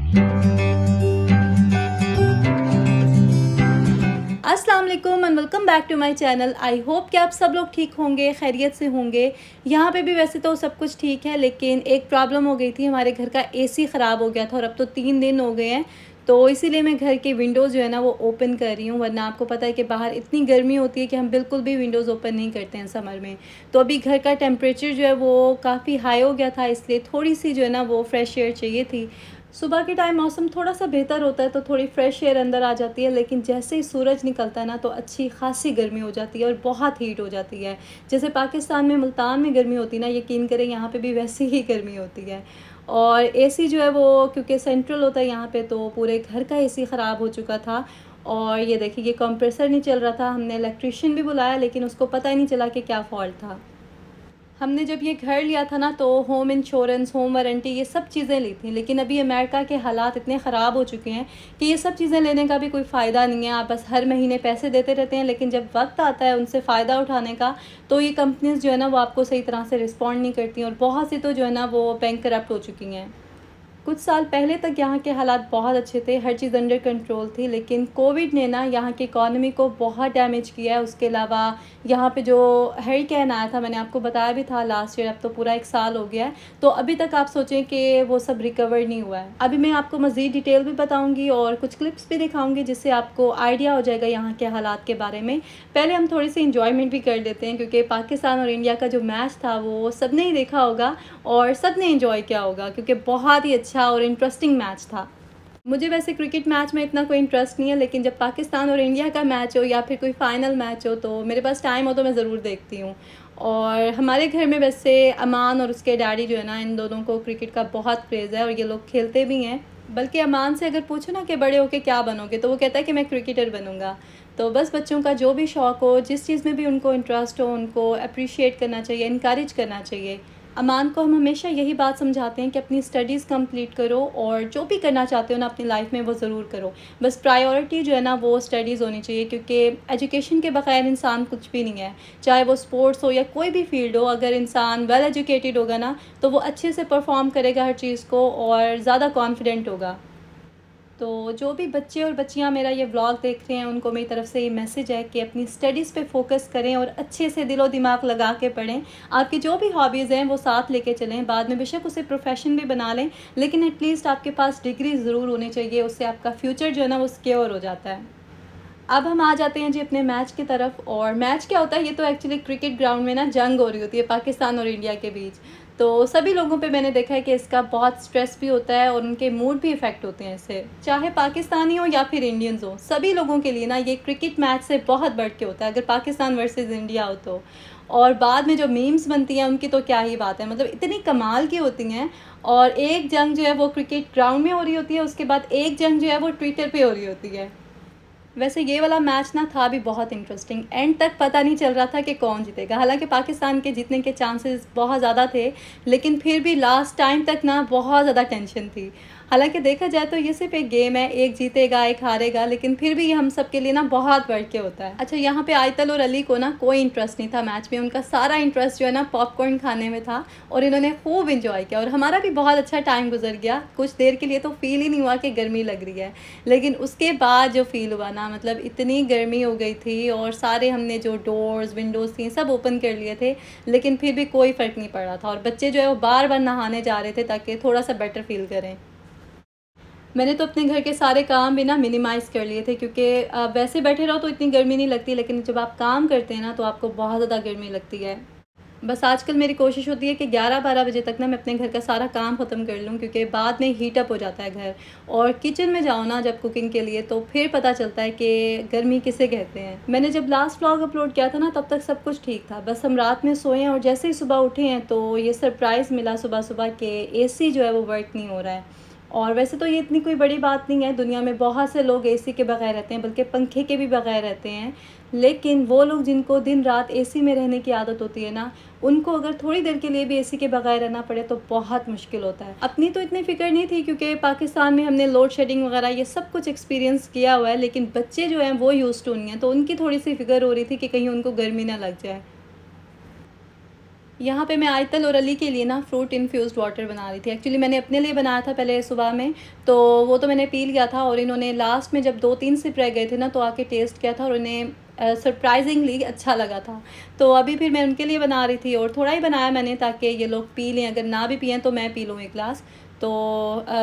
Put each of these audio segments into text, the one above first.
अस्सलाम वालेकुम and welcome back to my channel. I hope कि आप सब लोग ठीक होंगे, खैरियत से होंगे। यहाँ पे भी वैसे तो सब कुछ ठीक है, लेकिन एक प्रॉब्लम हो गई थी। हमारे घर का एसी ख़राब हो गया था और अब तो 3 दिन हो गए हैं, तो इसीलिए मैं घर के विंडोज़ जो है ना वो ओपन कर रही हूँ। वरना आपको पता है कि बाहर इतनी गर्मी होती है कि हम बिल्कुल भी विंडोज़ ओपन नहीं करते हैं समर में। तो अभी घर का टेम्परेचर जो है वो काफ़ी हाई हो गया था, इसलिए थोड़ी सी जो है ना वो फ्रेश एयर चाहिए थी। सुबह के टाइम मौसम थोड़ा-सा बेहतर होता है तो थोड़ी फ्रेश एयर अंदर आ जाती है, लेकिन जैसे ही सूरज निकलता है ना तो अच्छी ख़ासी गर्मी हो जाती है और बहुत हीट हो जाती है। जैसे पाकिस्तान में मुल्तान में गर्मी होती है ना, यकीन करें यहाँ पे भी वैसी ही गर्मी होती है। और एसी जो है वो क्योंकि सेंट्रल होता है यहाँ पे, तो पूरे घर का एसी ख़राब हो चुका था। और ये देखिए, ये कंप्रेसर नहीं चल रहा था। हमने इलेक्ट्रीशियन भी बुलाया, लेकिन उसको पता ही नहीं चला कि क्या फ़ॉल्ट था। हमने जब ये घर लिया था ना तो होम इंश्योरेंस, होम वारंटी, ये सब चीज़ें ली थी, लेकिन अभी अमेरिका के हालात इतने ख़राब हो चुके हैं कि ये सब चीज़ें लेने का भी कोई फ़ायदा नहीं है। आप बस हर महीने पैसे देते रहते हैं, लेकिन जब वक्त आता है उनसे फ़ायदा उठाने का, तो ये कंपनीज़ जो है ना वो आपको सही तरह से रिस्पॉन्ड नहीं करती, और बहुत सी तो जो है ना वो बैंक करप्ट हो चुकी हैं। कुछ साल पहले तक यहाँ के हालात बहुत अच्छे थे, हर चीज़ अंडर कंट्रोल थी, लेकिन कोविड ने ना यहाँ की इकॉनमी को बहुत डैमेज किया है। उसके अलावा यहाँ पे जो हरिकेन आया था, मैंने आपको बताया भी था लास्ट ईयर, अब तो पूरा 1 साल हो गया है, तो अभी तक आप सोचें कि वो सब रिकवर नहीं हुआ है। अभी मैं आपको मज़ीद डिटेल भी बताऊँगी और कुछ क्लिप्स भी दिखाऊँगी, जिससे आपको आइडिया हो जाएगा यहाँ के हालात के बारे में। पहले हम थोड़ी सी इंजॉयमेंट भी कर लेते हैं, क्योंकि पाकिस्तान और इंडिया का जो मैच था वो सब ने ही देखा होगा और सब ने एंजॉय किया होगा, क्योंकि बहुत ही अच्छा और इंटरेस्टिंग मैच था। मुझे वैसे क्रिकेट मैच में इतना कोई इंटरेस्ट नहीं है, लेकिन जब पाकिस्तान और इंडिया का मैच हो या फिर कोई फ़ाइनल मैच हो तो मेरे पास टाइम हो तो मैं ज़रूर देखती हूँ। और हमारे घर में वैसे अमान और उसके डैडी जो है ना, इन दोनों को क्रिकेट का बहुत क्रेज़ है और ये लोग खेलते भी हैं। बल्कि अमान से अगर पूछो ना कि बड़े होके क्या बनोगे, तो वो कहता है कि मैं क्रिकेटर बनूँगा। तो बस बच्चों का जो भी शौक़ हो, जिस चीज़ में भी उनको इंटरेस्ट हो, उनको अप्रिशिएट करना चाहिए, इनकरेज करना चाहिए। अमान को हम हमेशा यही बात समझाते हैं कि अपनी स्टडीज़ कंप्लीट करो और जो भी करना चाहते हो ना अपनी लाइफ में वो ज़रूर करो। बस प्रायोरिटी जो है ना वो स्टडीज़ होनी चाहिए, क्योंकि एजुकेशन के बगैर इंसान कुछ भी नहीं है। चाहे वो स्पोर्ट्स हो या कोई भी फ़ील्ड हो, अगर इंसान वेल एजुकेटेड होगा ना तो वो अच्छे से परफ़ॉर्म करेगा हर चीज़ को और ज़्यादा कॉन्फिडेंट होगा। तो जो भी बच्चे और बच्चियां मेरा ये व्लॉग देख रहे हैं, उनको मेरी तरफ से ये मैसेज है कि अपनी स्टडीज़ पे फोकस करें और अच्छे से दिलो दिमाग लगा के पढ़ें। आपकी जो भी हॉबीज़ हैं वो साथ लेके चलें, बाद में बेशक उसे प्रोफेशन भी बना लें, लेकिन एटलीस्ट आपके पास डिग्री ज़रूर होनी चाहिए। उससे आपका फ्यूचर जो है ना वो सिक्योर हो जाता है। अब हम आ जाते हैं जी अपने मैच की तरफ। और मैच क्या होता है, ये तो एक्चुअली क्रिकेट ग्राउंड में ना जंग हो रही होती है पाकिस्तान और इंडिया के बीच। तो सभी लोगों पे मैंने देखा है कि इसका बहुत स्ट्रेस भी होता है और उनके मूड भी इफ़ेक्ट होते हैं इससे। चाहे पाकिस्तानी हो या फिर इंडियंस हो, सभी लोगों के लिए ना ये क्रिकेट मैच से बहुत बढ़ के होता है, अगर पाकिस्तान वर्सेस इंडिया हो तो। और बाद में जो मीम्स बनती हैं उनकी तो क्या ही बात है, मतलब इतनी कमाल की होती हैं। और एक जंग जो है वो क्रिकेट ग्राउंड में हो रही होती है, उसके बाद एक जंग जो है वो ट्विटर पे हो रही होती है। वैसे ये वाला मैच ना था भी बहुत इंटरेस्टिंग। एंड तक पता नहीं चल रहा था कि कौन जीतेगा। हालांकि पाकिस्तान के जीतने के चांसेस बहुत ज़्यादा थे, लेकिन फिर भी लास्ट टाइम तक ना बहुत ज़्यादा टेंशन थी। हालांकि देखा जाए तो ये सिर्फ एक गेम है, एक जीतेगा एक हारेगा, लेकिन फिर भी ये हम सब के लिए ना बहुत बढ़ के होता है। अच्छा, यहाँ पे आयतल और अली को ना कोई इंटरेस्ट नहीं था मैच में। उनका सारा इंटरेस्ट जो है ना पॉपकॉर्न खाने में था, और इन्होंने खूब इंजॉय किया और हमारा भी बहुत अच्छा टाइम गुजर गया। कुछ देर के लिए तो फील ही नहीं हुआ कि गर्मी लग रही है, लेकिन उसके बाद जो फ़ील हुआ ना, मतलब इतनी गर्मी हो गई थी और सारे हमने जो डोर्स विंडोज़ थी सब ओपन कर लिए थे, लेकिन फिर भी कोई फ़र्क नहीं पड़ रहा था। और बच्चे जो है वो बार बार नहाने जा रहे थे ताकि थोड़ा सा बेटर फ़ील करें। मैंने तो अपने घर के सारे काम भी ना मिनिमाइज़ कर लिए थे, क्योंकि वैसे बैठे रहो तो इतनी गर्मी नहीं लगती, लेकिन जब आप काम करते हैं ना तो आपको बहुत ज़्यादा गर्मी लगती है। बस आजकल मेरी कोशिश होती है कि 11-12 बजे तक ना मैं अपने घर का सारा काम ख़त्म कर लूँ, क्योंकि बाद में हीट अप हो जाता है घर। और किचन में जाओ ना जब कुकिंग के लिए, तो फिर पता चलता है कि गर्मी किसे कहते हैं। मैंने जब लास्ट व्लॉग अपलोड किया था ना तब तक सब कुछ ठीक था, बस हम रात में सोए हैं और जैसे ही सुबह उठे हैं तो ये सरप्राइज़ मिला सुबह सुबह कि एसी जो है वो वर्क नहीं हो रहा है। और वैसे तो ये इतनी कोई बड़ी बात नहीं है, दुनिया में बहुत से लोग एसी के बगैर रहते हैं, बल्कि पंखे के भी बगैर रहते हैं। लेकिन वो लोग जिनको दिन रात एसी में रहने की आदत होती है ना, उनको अगर थोड़ी देर के लिए भी एसी के बगैर रहना पड़े तो बहुत मुश्किल होता है। अपनी तो इतनी फ़िक्र नहीं थी, क्योंकि पाकिस्तान में हमने लोड शेडिंग वगैरह ये सब कुछ एक्सपीरियंस किया हुआ है, लेकिन बच्चे जो हैं वो यूज़ टू नहीं है, तो उनकी थोड़ी सी फ़िक्र हो रही थी कि कहीं उनको गर्मी ना लग जाए। यहाँ पे मैं आयतल और अली के लिए ना फ्रूट इन्फ्यूज़्ड वाटर बना रही थी। एक्चुअली मैंने अपने लिए बनाया था पहले सुबह में, तो वो तो मैंने पी लिया था और इन्होंने लास्ट में जब 2-3 सिप रह गए थे ना, तो आके टेस्ट किया था और उन्हें सरप्राइज़िंगली अच्छा लगा था। तो अभी फिर मैं उनके लिए बना रही थी और थोड़ा ही बनाया मैंने ताकि ये लोग पी लें, अगर ना भी पिएँ तो मैं पी लूँ 1 ग्लास। तो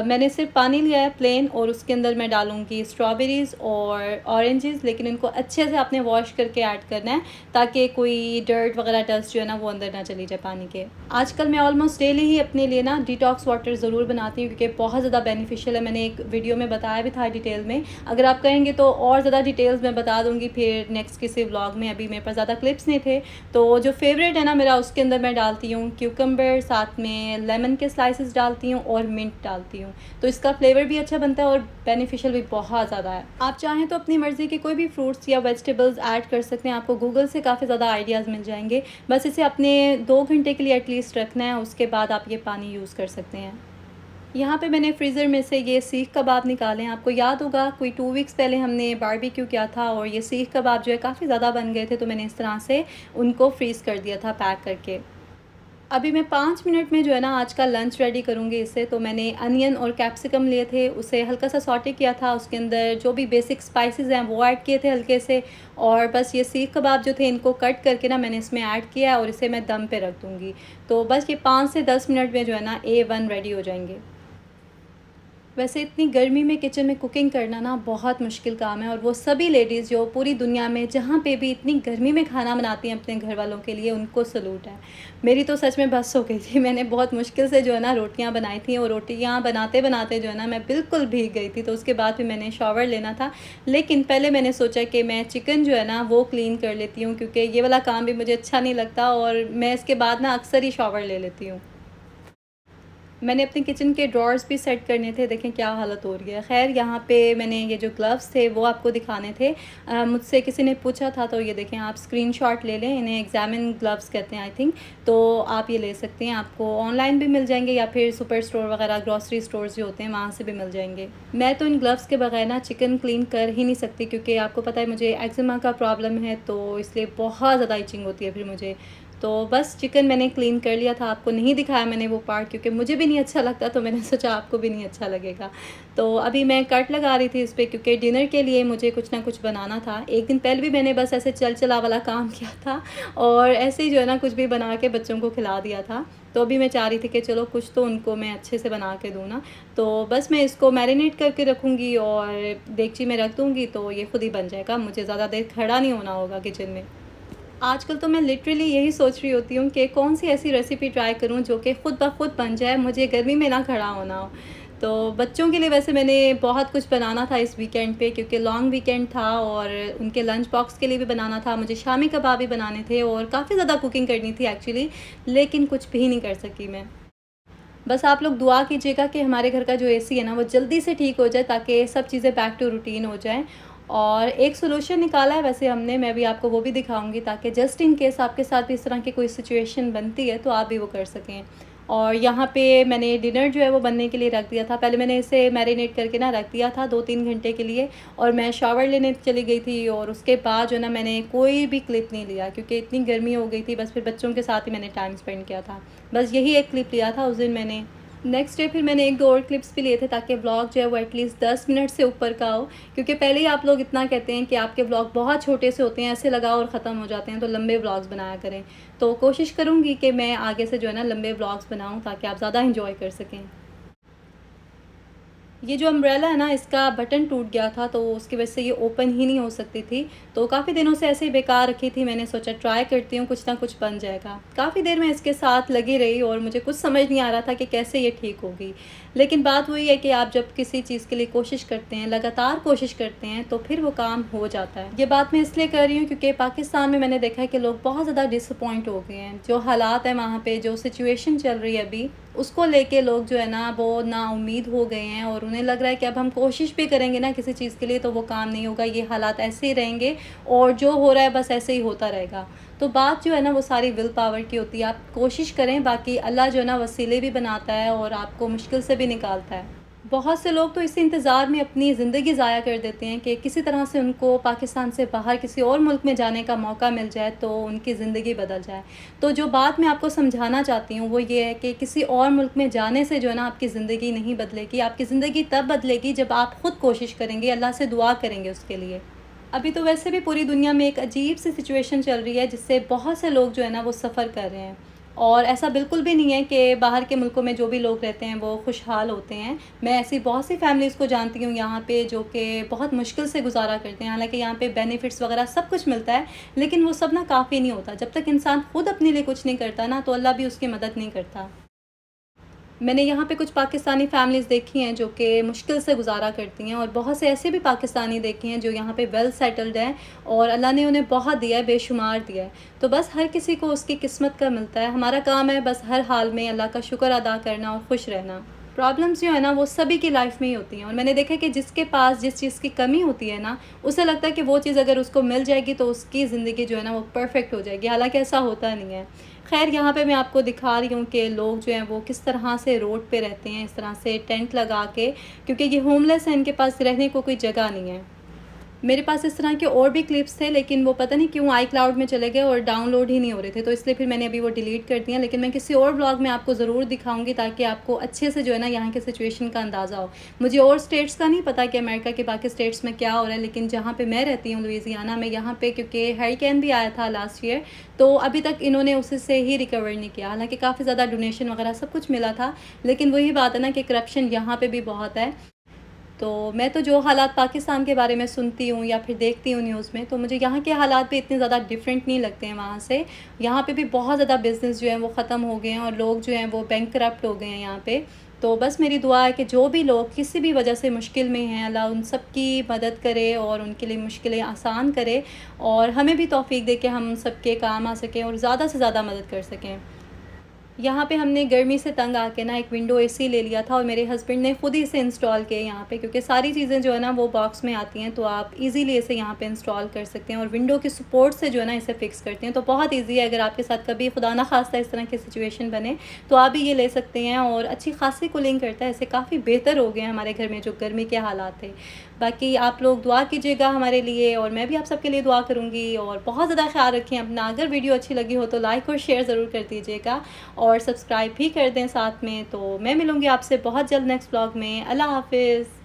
मैंने सिर्फ पानी लिया है प्लेन और उसके अंदर मैं डालूँगी स्ट्रॉबेरीज़ और ऑरेंजेस, लेकिन इनको अच्छे से आपने वॉश करके ऐड करना है ताकि कोई डर्ट वगैरह डस्ट जो है ना वो अंदर ना चली जाए पानी के। आजकल मैं ऑलमोस्ट डेली ही अपने लिए ना डिटॉक्स वाटर ज़रूर बनाती हूँ क्योंकि बहुत ज़्यादा बेनिफिशियल है। मैंने एक वीडियो में बताया भी था डिटेल में, अगर आप कहेंगे तो और ज़्यादा डिटेल्स मैं बता दूँगी फिर नेक्स्ट किसी व्लॉग में। अभी मेरे पास ज़्यादा क्लिप्स नहीं थे, तो जो फेवरेट है ना मेरा, उसके अंदर मैं डालती हूँ क्यूकम्बर, साथ में लेमन के स्लाइसेस डालती हूँ और मिंट डालती हूँ। तो इसका फ्लेवर भी अच्छा बनता है और बेनिफिशियल भी बहुत ज़्यादा है। आप चाहें तो अपनी मर्ज़ी के कोई भी फ्रूट्स या वेजिटेबल्स ऐड कर सकते हैं, आपको गूगल से काफ़ी ज़्यादा आइडियाज़ मिल जाएंगे। बस इसे अपने 2 घंटे के लिए एटलीस्ट रखना है, उसके बाद आप ये पानी यूज़ कर सकते हैं। यहाँ पे मैंने फ्रीज़र में से ये सीख कबाब निकाले हैं। आपको याद होगा कोई 2 वीक्स पहले हमने बारबेक्यू किया था और ये सीख कबाब जो है काफ़ी ज़्यादा बन गए थे, तो मैंने इस तरह से उनको फ्रीज़ कर दिया था पैक करके। अभी मैं 5 मिनट में जो है ना आज का लंच रेडी करूँगी इससे। तो मैंने अनियन और कैप्सिकम लिए थे, उसे हल्का सा सॉटे किया था, उसके अंदर जो भी बेसिक स्पाइसेस हैं वो ऐड किए थे हल्के से, और बस ये सीख कबाब जो थे इनको कट करके ना मैंने इसमें ऐड किया है और इसे मैं दम पे रख दूँगी। तो बस ये 5 से 10 मिनट में जो है ना A1 रेडी हो जाएंगे। वैसे इतनी गर्मी में किचन में कुकिंग करना ना बहुत मुश्किल काम है, और वो सभी लेडीज़ जो पूरी दुनिया में जहाँ पे भी इतनी गर्मी में खाना बनाती हैं अपने घर वालों के लिए, उनको सलूट है। मेरी तो सच में बस हो गई थी। मैंने बहुत मुश्किल से जो है ना रोटियाँ बनाई थी और रोटियाँ बनाते बनाते जो है ना मैं बिल्कुल भीग गई थी। तो उसके बाद फिर मैंने शॉवर लेना था, लेकिन पहले मैंने सोचा कि मैं चिकन जो है ना वो क्लीन कर लेती हूँ, क्योंकि ये वाला काम भी मुझे अच्छा नहीं लगता और मैं इसके बाद ना अक्सर ही शॉवर ले लेती हूँ। मैंने अपने किचन के ड्रॉर्स भी सेट करने थे, देखें क्या हालत हो रही है। ख़ैर यहाँ पे मैंने ये जो ग्लव्स थे वो आपको दिखाने थे। मुझसे किसी ने पूछा था, तो ये देखें, आप स्क्रीनशॉट ले लें, इन्हें एग्जामिन ग्लव्स कहते हैं आई थिंक। तो आप ये ले सकते हैं, आपको ऑनलाइन भी मिल जाएंगे या फिर सुपर स्टोर वगैरह ग्रॉसरी स्टोर्स जो होते हैं वहाँ से भी मिल जाएंगे। मैं तो इन ग्लव्स के बगैर ना चिकन क्लीन कर ही नहीं सकती, क्योंकि आपको पता है मुझे एक्जिमा का प्रॉब्लम है, तो इसलिए बहुत ज़्यादा इचिंग होती है फिर मुझे। तो बस चिकन मैंने क्लीन कर लिया था, आपको नहीं दिखाया मैंने वो पार्ट क्योंकि मुझे भी नहीं अच्छा लगता, तो मैंने सोचा आपको भी नहीं अच्छा लगेगा। तो अभी मैं कट लगा रही थी इस पर, क्योंकि डिनर के लिए मुझे कुछ ना कुछ बनाना था। एक दिन पहले भी मैंने बस ऐसे चल चला वाला काम किया था और ऐसे ही जो है ना कुछ भी बना के बच्चों को खिला दिया था। तो अभी मैं चाह रही थी कि चलो कुछ तो उनको मैं अच्छे से बना के दूँ ना। तो बस मैं इसको मैरिनेट करके रखूँगी और देगची में रख दूँगी, तो ये खुद ही बन जाएगा, मुझे ज़्यादा देर खड़ा नहीं होना होगा किचन में। आजकल तो मैं लिटरली यही सोच रही होती हूँ कि कौन सी ऐसी रेसिपी ट्राई करूँ जो कि ख़ुद ब खुद बन जाए, मुझे गर्मी में ना खड़ा होना हो। तो बच्चों के लिए वैसे मैंने बहुत कुछ बनाना था इस वीकेंड पे, क्योंकि लॉन्ग वीकेंड था और उनके लंच बॉक्स के लिए भी बनाना था, मुझे शामी कबाब भी बनाने थे और काफ़ी ज़्यादा कुकिंग करनी थी एक्चुअली, लेकिन कुछ भी नहीं कर सकी मैं। बस आप लोग दुआ कीजिएगा कि हमारे घर का जो एसी है ना वो जल्दी से ठीक हो जाए, ताकि सब चीज़ें बैक टू रूटीन हो जाएँ। और एक सॉल्यूशन निकाला है वैसे हमने, मैं भी आपको वो भी दिखाऊंगी, ताकि जस्ट इन केस आपके साथ भी इस तरह की कोई सिचुएशन बनती है तो आप भी वो कर सकें। और यहाँ पे मैंने डिनर जो है वो बनने के लिए रख दिया था। पहले मैंने इसे मैरिनेट करके ना रख दिया था 2-3 घंटे के लिए, और मैं शावर लेने चली गई थी और उसके बाद जो ना मैंने कोई भी क्लिप नहीं लिया, क्योंकि इतनी गर्मी हो गई थी। बस फिर बच्चों के साथ ही मैंने टाइम स्पेंड किया था, बस यही एक क्लिप लिया था उस दिन मैंने। नेक्स्ट डे फिर मैंने 1-2 और क्लिप्स भी लिए थे, ताकि व्लॉग जो है वो एटलीस्ट 10 मिनट से ऊपर का हो, क्योंकि पहले ही आप लोग इतना कहते हैं कि आपके व्लॉग बहुत छोटे से होते हैं, ऐसे लगाओ और ख़त्म हो जाते हैं, तो लंबे व्लॉग्स बनाया करें। तो कोशिश करूँगी कि मैं आगे से जो है ना लंबे व्लॉग्स बनाऊँ, ताकि आप ज़्यादा इंजॉय कर सकें। ये जो अम्ब्रेला है ना, इसका बटन टूट गया था, तो उसकी वजह से ये ओपन ही नहीं हो सकती थी। तो काफ़ी दिनों से ऐसे ही बेकार रखी थी, मैंने सोचा ट्राई करती हूँ, कुछ ना कुछ बन जाएगा। काफ़ी देर मैं इसके साथ लगी रही और मुझे कुछ समझ नहीं आ रहा था कि कैसे ये ठीक होगी। लेकिन बात वही है कि आप जब किसी चीज़ के लिए कोशिश करते हैं, लगातार कोशिश करते हैं, तो फिर वो काम हो जाता है। ये बात मैं इसलिए कर रही हूँ क्योंकि पाकिस्तान में मैंने देखा है कि लोग बहुत ज़्यादा डिसअपॉइंट हो गए हैं। जो हालात हैं वहाँ पे, जो सिचुएशन चल रही है अभी, उसको लेके लोग जो है ना वो नाउम्मीद हो गए हैं, और उन्हें लग रहा है कि अब हम कोशिश भी करेंगे ना किसी चीज़ के लिए तो वो काम नहीं होगा, ये हालात ऐसे ही रहेंगे और जो हो रहा है बस ऐसे ही होता रहेगा। तो बात जो है ना वो सारी विल पावर की होती है। आप कोशिश करें, बाकी अल्लाह जो है ना वसीले भी बनाता है और आपको मुश्किल से भी निकालता है। बहुत से लोग तो इसी इंतज़ार में अपनी ज़िंदगी ज़ाया कर देते हैं कि किसी तरह से उनको पाकिस्तान से बाहर किसी और मुल्क में जाने का मौका मिल जाए तो उनकी ज़िंदगी बदल जाए। तो जो बात मैं आपको समझाना चाहती हूँ वो ये है कि किसी और मुल्क में जाने से जो है ना आपकी ज़िंदगी नहीं बदलेगी। आपकी ज़िंदगी तब बदलेगी जब आप ख़ुद कोशिश करेंगे, अल्लाह से दुआ करेंगे उसके लिए। अभी तो वैसे भी पूरी दुनिया में एक अजीब सी सिचुएशन चल रही है जिससे बहुत से लोग जो है ना वो सफ़र कर रहे हैं। और ऐसा बिल्कुल भी नहीं है कि बाहर के मुल्कों में जो भी लोग रहते हैं वो खुशहाल होते हैं। मैं ऐसी बहुत सी फैमिलीज़ को जानती हूँ यहाँ पे जो कि बहुत मुश्किल से गुज़ारा करते हैं। हालाँकि यहाँ पे बेनिफिट्स वग़ैरह सब कुछ मिलता है, लेकिन वो सब ना काफ़ी नहीं होता। जब तक इंसान खुद अपने लिए कुछ नहीं करता ना तो अल्लाह भी उसकी मदद नहीं करता। मैंने यहाँ पे कुछ पाकिस्तानी फ़ैमिलीज़ देखी हैं जो कि मुश्किल से गुज़ारा करती हैं, और बहुत से ऐसे भी पाकिस्तानी देखे हैं जो यहाँ पे वेल सेटल्ड हैं और अल्लाह ने उन्हें बहुत दिया है, बेशुमार दिया है। तो बस हर किसी को उसकी किस्मत का मिलता है। हमारा काम है बस हर हाल में अल्लाह का शुक्र अदा करना और खुश रहना। प्रॉब्लम्स जो है ना वो सभी की लाइफ में ही होती हैं, और मैंने देखा है कि जिसके पास जिस चीज़ की कमी होती है ना, उसे लगता है कि वो चीज़ अगर उसको मिल जाएगी तो उसकी ज़िंदगी जो है ना वो परफ़ेक्ट हो जाएगी। हालाँकि ऐसा होता नहीं है। ख़ैर, यहाँ पे मैं आपको दिखा रही हूँ कि लोग जो हैं वो किस तरह से रोड पे रहते हैं, इस तरह से टेंट लगा के, क्योंकि ये होमलेस हैं, इनके पास रहने को कोई जगह नहीं है। मेरे पास इस तरह के और भी क्लिप्स थे, लेकिन वो पता नहीं क्यों iCloud में चले गए और डाउनलोड ही नहीं हो रहे थे, तो इसलिए फिर मैंने अभी वो डिलीट कर दिया। लेकिन मैं किसी और व्लॉग में आपको ज़रूर दिखाऊंगी ताकि आपको अच्छे से जो है ना यहाँ की सिचुएशन का अंदाज़ा हो। मुझे और स्टेट्स का नहीं पता कि अमेरिका के बाकी स्टेट्स में क्या हो रहा है, लेकिन जहाँ पे मैं रहती हूँ लुइसियाना में, यहाँ पे क्योंकि हरिकेन भी आया था लास्ट ईयर, तो अभी तक इन्होंने उससे ही रिकवर नहीं किया। हालाँकि काफ़ी ज़्यादा डोनेशन वगैरह सब कुछ मिला था, लेकिन वही बात है ना कि करप्शन यहाँ पे भी बहुत है। तो मैं तो जो हालात पाकिस्तान के बारे में सुनती हूँ या फिर देखती हूँ न्यूज़ में, तो मुझे यहाँ के हालात भी इतने ज़्यादा डिफरेंट नहीं लगते हैं वहाँ से। यहाँ पे भी बहुत ज़्यादा बिज़नेस जो है वो ख़त्म हो गए हैं और लोग जो हैं वो बैंकरप्ट हो गए हैं यहाँ पे। तो बस मेरी दुआ है कि जो भी लोग किसी भी वजह से मुश्किल में हैं, अल्लाह उन सब की मदद करे और उनके लिए मुश्किलें आसान करे, और हमें भी तौफ़ीक दे के हम सबके काम आ सकें और ज़्यादा से ज़्यादा मदद कर सकें। यहाँ पे हमने गर्मी से तंग आके ना एक विंडो एसी ले लिया था, और मेरे हस्बैंड ने ख़ुद ही इसे इंस्टॉल किया यहाँ पे, क्योंकि सारी चीज़ें जो है ना वो बॉक्स में आती हैं, तो आप इजीली इसे यहाँ पे इंस्टॉल कर सकते हैं और विंडो के सपोर्ट से जो है ना इसे फ़िक्स करते हैं। तो बहुत इजी है। अगर आपके साथ कभी खुदा ना खास्ता इस तरह की सिचुएशन बने तो आप भी ये ले सकते हैं, और अच्छी खासी कूलिंग करता है। इससे काफ़ी बेहतर हो गए हैं हमारे घर में जो गर्मी के हालात थे। बाकी आप लोग दुआ कीजिएगा हमारे लिए, और मैं भी आप सबके लिए दुआ करूँगी, और बहुत ज़्यादा ख्याल रखें अपना। अगर वीडियो अच्छी लगी हो तो लाइक और शेयर ज़रूर कर दीजिएगा, और सब्सक्राइब भी कर दें साथ में। तो मैं मिलूँगी आपसे बहुत जल्द नेक्स्ट व्लॉग में। अल्लाह हाफ़िज़।